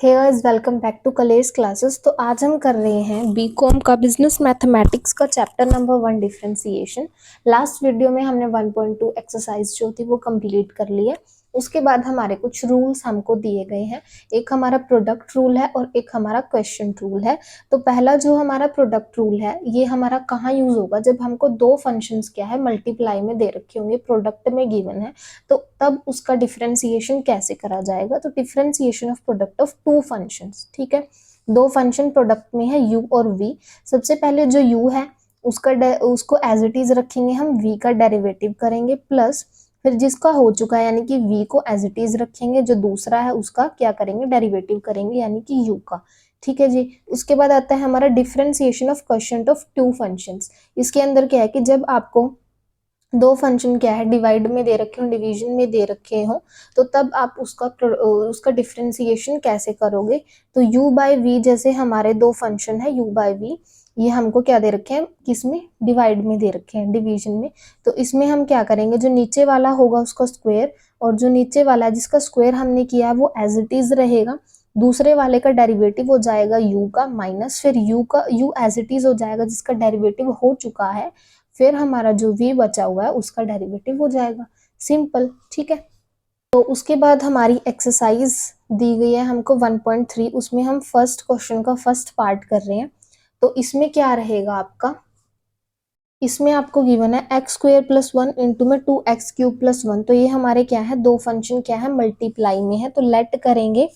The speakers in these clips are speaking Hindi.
Hey guys, welcome back to कलेस क्लासेस। तो आज हम कर रहे हैं बीकॉम का बिजनेस मैथमेटिक्स का chapter number 1 differentiation. Last video में हमने 1.2 एक्सरसाइज जो थी वो कंप्लीट कर ली है। उसके बाद हमारे कुछ रूल्स हमको दिए गए हैं। एक हमारा प्रोडक्ट रूल है और एक हमारा क्वेश्चन रूल है। तो पहला जो हमारा प्रोडक्ट रूल है ये हमारा कहाँ यूज होगा, जब हमको दो फंक्शंस क्या है मल्टीप्लाई में दे रखे होंगे, प्रोडक्ट में गिवन है, तो तब उसका डिफरेंशिएशन कैसे करा जाएगा। तो differentiation of product of two functions, ठीक है, दो फंक्शन प्रोडक्ट में है u और v। सबसे पहले जो u है उसको एज इट इज रखेंगे, हम v का डेरिवेटिव करेंगे, प्लस फिर जिसका हो चुका है यानी कि v को एज इट इज रखेंगे, जो दूसरा है उसका क्या करेंगे, डेरिवेटिव करेंगे यानी कि u का। ठीक है जी। उसके बाद आता है हमारा differentiation of quotient of two functions. इसके अंदर क्या है कि जब आपको दो फंक्शन क्या है डिवाइड में दे रखे हो, डिवीजन में दे रखे हो, तो तब आप उसका डिफरेंशिएशन कैसे करोगे। तो u बाय वी, जैसे हमारे दो फंक्शन है u बाय वी, ये हमको क्या दे रखे हैं, किसमें, डिवाइड में दे रखे हैं, डिवीजन में। तो इसमें हम क्या करेंगे, जो नीचे वाला होगा उसका स्क्वायर, और जो नीचे वाला है जिसका स्क्वायर हमने किया है वो एज इट इज रहेगा। दूसरे वाले का डेरिवेटिव हो जाएगा u का, माइनस फिर u एज इट इज हो जाएगा जिसका डेरिवेटिव हो चुका है, फिर हमारा जो v बचा हुआ है उसका डेरिवेटिव हो जाएगा। सिंपल, ठीक है। तो उसके बाद हमारी एक्सरसाइज दी गई है हमको 1.3, उसमें हम फर्स्ट क्वेश्चन का फर्स्ट पार्ट कर रहे हैं। तो इसमें क्या रहेगा आपका, इसमें आपको गिवन है एक्स स्क्वायर प्लस 1 इंटू में 2x क्यूब प्लस 1। तो ये हमारे क्या है, दो फंक्शन क्या है मल्टीप्लाई में है। तो लेट करेंगे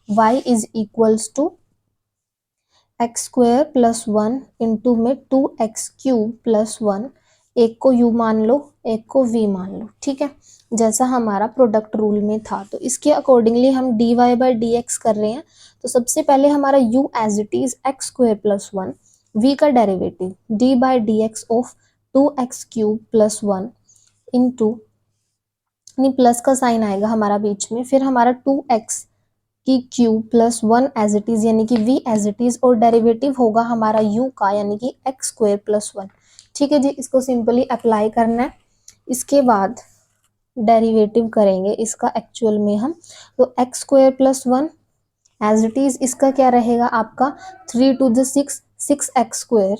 y is equals to x square plus 1 into में 2x क्यूब प्लस 1। एक को u मान लो, एक को v मान लो, ठीक है, जैसा हमारा प्रोडक्ट रूल में था। तो इसके अकॉर्डिंगली हम dy बाई डी एक्स कर रहे हैं। तो सबसे पहले हमारा u as it is x square plus 1, v का derivative d by d x of 2x cube plus 1 into, नहीं प्लस का साइन आएगा हमारा बीच में, फिर हमारा 2x की cube plus 1 as it is यानी कि v एज इट इज, और डेरिवेटिव होगा हमारा u का यानी कि एक्स स्क्वायर प्लस 1। ठीक है जी, इसको सिंपली अप्लाई करना है। इसके बाद डेरिवेटिव करेंगे इसका एक्चुअल में हम, तो x square plus 1 as it is, इसका क्या रहेगा आपका 3 to the 6 x square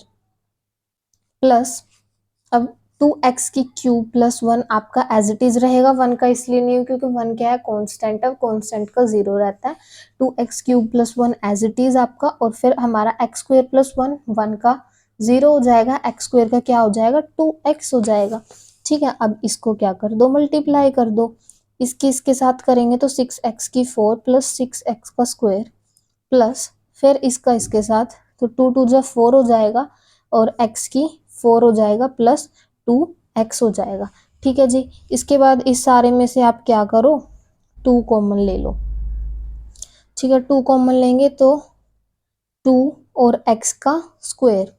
plus, अब 2x की क्यूब प्लस 1 आपका एज इट इज रहेगा, 1 का इसलिए नहीं हो क्योंकि 1 क्या है, कांस्टेंट है, कांस्टेंट का 0 रहता है। 2x cube plus 1 as it is आपका, और फिर हमारा एक्स स्क्वायर प्लस 1, 1 का 0 हो जाएगा, एक्स स्क्वायर का क्या हो जाएगा 2x हो जाएगा। ठीक है, अब इसको क्या कर दो, मल्टीप्लाई कर दो। इसके साथ करेंगे तो 6x की 4 प्लस 6x का स्क्वायर, प्लस फिर इसका इसके साथ, तो 2 टू जा 4 हो जाएगा, और x की 4 हो जाएगा, प्लस 2x हो जाएगा। ठीक है जी। इसके बाद इस सारे में से आप क्या करो, 2 कॉमन ले लो। ठीक है, 2 कॉमन लेंगे तो 2 और x का स्क्वायर,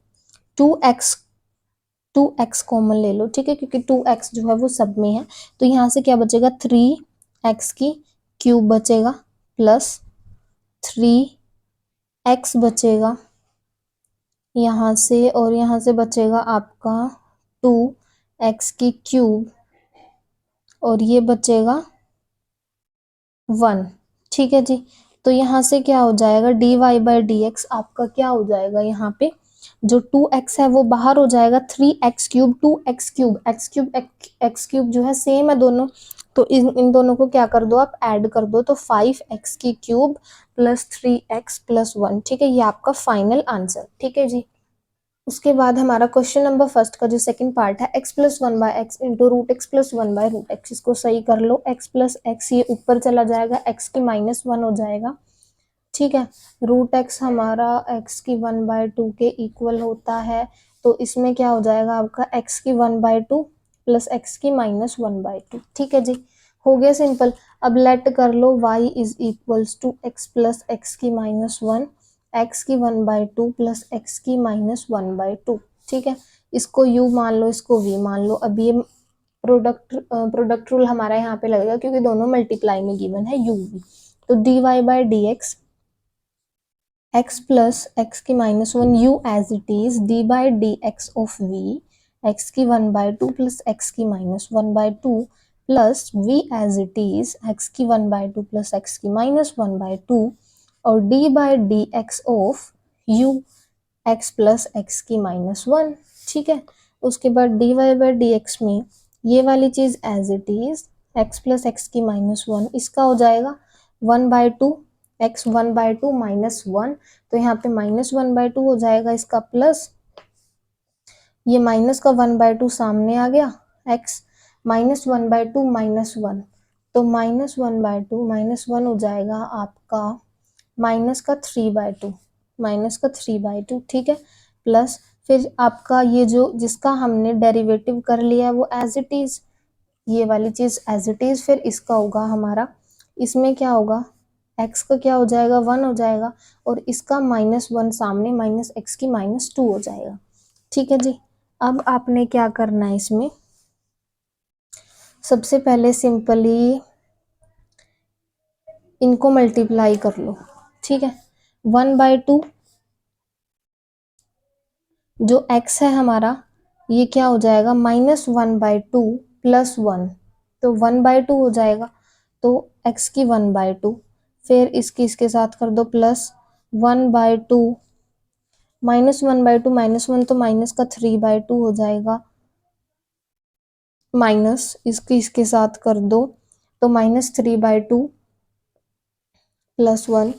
2x कॉमन ले लो, ठीक है, क्योंकि 2x जो है वो सब में है। तो यहाँ से क्या बचेगा, 3x की क्यूब बचेगा, प्लस 3x बचेगा यहाँ से, और यहाँ से बचेगा आपका 2x की क्यूब, और ये बचेगा 1। ठीक है जी। तो यहाँ से क्या हो जाएगा, dy बाई डी एक्स आपका क्या हो जाएगा, यहाँ पे जो 2x है वो बाहर हो जाएगा, 3x cube 2x cube, x cube जो है सेम है दोनों, तो इन दोनों को क्या कर दो, आप ऐड कर दो, तो 5x की क्यूब प्लस 3x प्लस 1। ठीक है, ये आपका फाइनल आंसर। ठीक है जी। उसके बाद हमारा क्वेश्चन नंबर फर्स्ट का जो सेकंड पार्ट है, x plus 1 by x into root x plus 1 by root x. इसको सही कर लो, x प्लस एक्स ये ऊपर चला जाएगा, x की -1 हो जाएगा। ठीक है, रूट एक्स हमारा x की 1/2 के इक्वल होता है, तो इसमें क्या हो जाएगा आपका x की 1/2 प्लस x की -1/2। ठीक है जी, हो गया सिंपल। अब लेट कर लो y is equals to x plus x की -1, x की 1/2 प्लस x की -1/2। ठीक है, इसको u मान लो, इसको v मान लो। अब ये प्रोडक्ट रूल हमारा यहाँ पे लगेगा क्योंकि दोनों मल्टीप्लाई में गिवन है u v। तो dy by d x, x plus x की -1 u as it is, d by d x of v, x की 1/2 प्लस x की -1/2 plus v as it is, x की 1/2 प्लस x की -1/2 और d by d x of u x plus x की माइनस वन। ठीक है, उसके बाद d y by d x में ये वाली चीज as it is x plus x की माइनस वन, इसका हो जाएगा 1/2 एक्स 1/2 माइनस वन, तो यहाँ पे -1/2 हो जाएगा इसका, प्लस ये माइनस का 1/2 सामने आ गया, x -1/2 माइनस वन, तो -1/2 माइनस वन हो जाएगा आपका -3/2, -3/2। ठीक है, प्लस फिर आपका ये जो जिसका हमने डेरिवेटिव कर लिया है वो एज इट इज, ये वाली चीज एज इट इज, फिर इसका होगा हमारा, इसमें क्या होगा, x का क्या हो जाएगा 1 हो जाएगा, और इसका -1 सामने -x की -2 हो जाएगा। ठीक है जी, अब आपने क्या करना है इसमें, सबसे पहले सिंपली इनको मल्टीप्लाई कर लो। ठीक है, 1/2 जो x है हमारा ये क्या हो जाएगा -1/2 प्लस 1, तो 1/2 हो जाएगा, तो x की 1/2, फिर इसके साथ कर दो प्लस 1/2, -1/2 -1 तो माइनस का 3/2 हो जाएगा, माइनस इसके साथ कर दो तो -3/2 प्लस 1,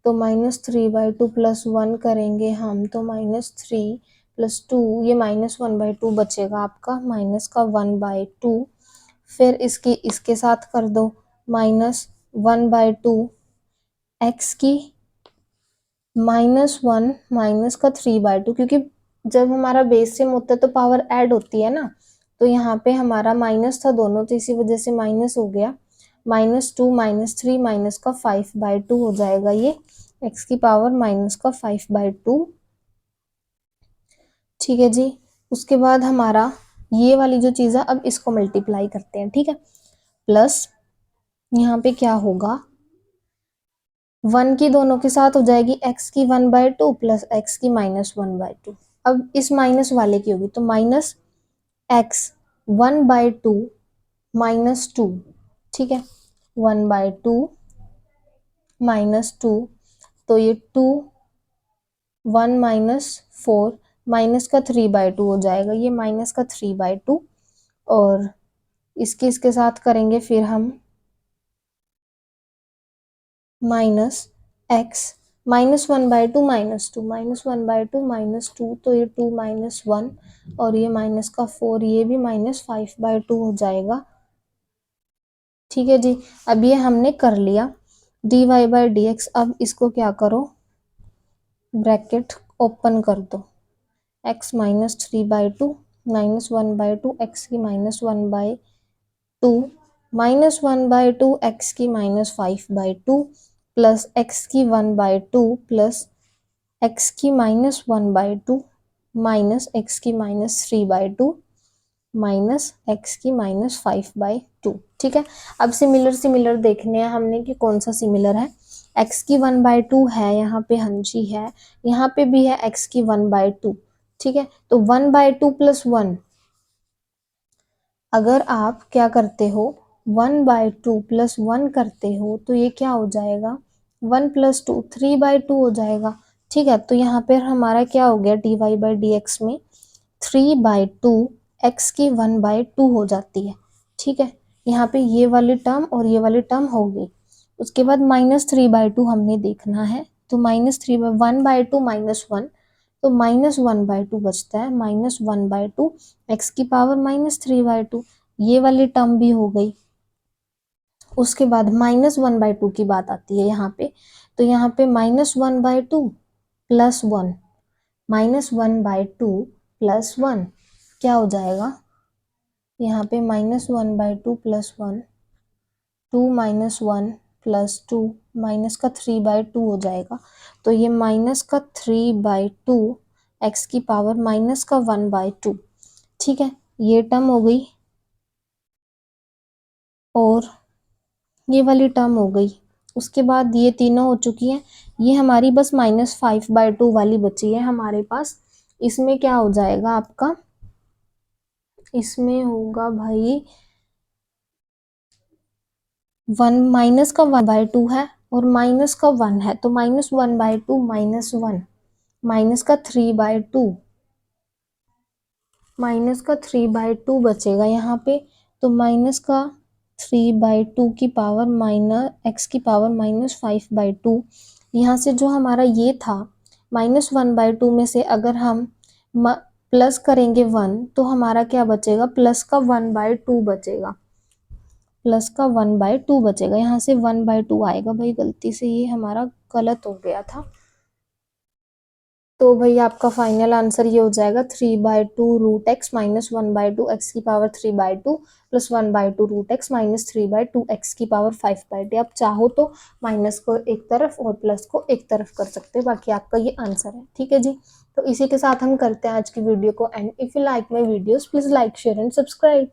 तो -3/2 प्लस 1 करेंगे हम तो -3 प्लस 2, ये -1/2 बचेगा आपका, माइनस का 1/2, फिर इसके साथ कर दो -1/2 एक्स की -1 माइनस का 3/2, क्योंकि जब हमारा बेस सेम होता है तो पावर ऐड होती है ना, तो यहाँ पे हमारा माइनस था दोनों, तो इसी वजह से माइनस हो गया, -2 -3 माइनस का 5/2 हो जाएगा, ये x की पावर माइनस का 5/2। ठीक है जी, उसके बाद हमारा ये वाली जो चीज़ है, अब इसको मल्टीप्लाई करते हैं। ठीक है, प्लस यहाँ पे क्या होगा, 1 की दोनों के साथ हो जाएगी x की 1/2 प्लस x की -1/2, अब इस माइनस वाले की होगी तो -x 1/2 -2। ठीक है, 1/2 -2, तो ये 2 1 -4 माइनस का 3/2 हो जाएगा, ये माइनस का 3/2, और इसके साथ करेंगे फिर हम -x -1/2 -2 -1/2 -2, तो ये 2 -1 और ये माइनस का 4, ये भी -5/2 हो जाएगा। ठीक है जी, अब ये हमने कर लिया dy बाई डी एक्स, अब इसको क्या करो, ब्रैकेट ओपन कर दो, x -3/2 -1/2 x की -1/2 -1/2 x की -5/2 प्लस x की 1/2 प्लस x की -1/2 माइनस x की -3/2 माइनस x की -5/2। ठीक है, अब सिमिलर देखने हैं हमने कि कौन सा सिमिलर है, x की 1/2 है, यहाँ पे हंसी है, यहाँ पे भी है x की 1/2। ठीक है, तो 1/2 प्लस 1, अगर आप क्या करते हो 1/2 प्लस 1 करते हो तो ये क्या हो जाएगा 1 प्लस 2 3/2 हो जाएगा। ठीक है, तो यहाँ पर हमारा क्या हो गया dy बाई डी एक्स में 3/2 x की 1/2 हो जाती है। ठीक है, यहाँ पे ये वाली टर्म और ये वाली टर्म हो गई, उसके बाद -3/2 हमने देखना है, तो -1/2 -1, तो -1/2 बचता है, -1/2 x की पावर -3/2, ये वाली टर्म भी हो गई। उसके बाद -1/2 की बात आती है यहाँ पे, तो यहाँ पे -1/2 प्लस 1 -1/2 प्लस 1 क्या हो जाएगा, यहाँ पे -1/2 प्लस 1 2 -1 प्लस 2 माइनस का 3/2 हो जाएगा, तो ये माइनस का 3/2 एक्स की पावर माइनस का 1/2। ठीक है, ये टर्म हो गई और ये वाली टर्म हो गई, उसके बाद ये तीनों हो चुकी हैं, ये हमारी बस -5/2 वाली बची है हमारे पास। इसमें क्या हो जाएगा आपका, इसमें होगा भाई 1 माइनस का 1/2 है और माइनस का 1 है तो -1/2 -1, माइनस का 3/2, माइनस का 3/2 बचेगा यहाँ पे। तो माइनस का 3/2 की पावर x की पावर -5/2। यहाँ से जो हमारा ये था -1/2 में से अगर हम प्लस करेंगे 1 तो हमारा क्या बचेगा, प्लस का 1/2 बचेगा, प्लस का 1/2 बचेगा। यहाँ से 1/2 आएगा भाई, गलती से ये हमारा गलत हो गया था। तो भाई आपका फाइनल आंसर ये हो जाएगा 3/2 रूट एक्स माइनस 1/2 एक्स की power 3/2 plus 1/2 root x minus 3/2 x की पावर 5/2। आप चाहो तो माइनस को एक तरफ और प्लस को एक तरफ कर सकते हो, बाकी आपका ये आंसर है। ठीक है जी, तो इसी के साथ हम करते हैं आज की वीडियो को and. If you like my videos please like share and subscribe.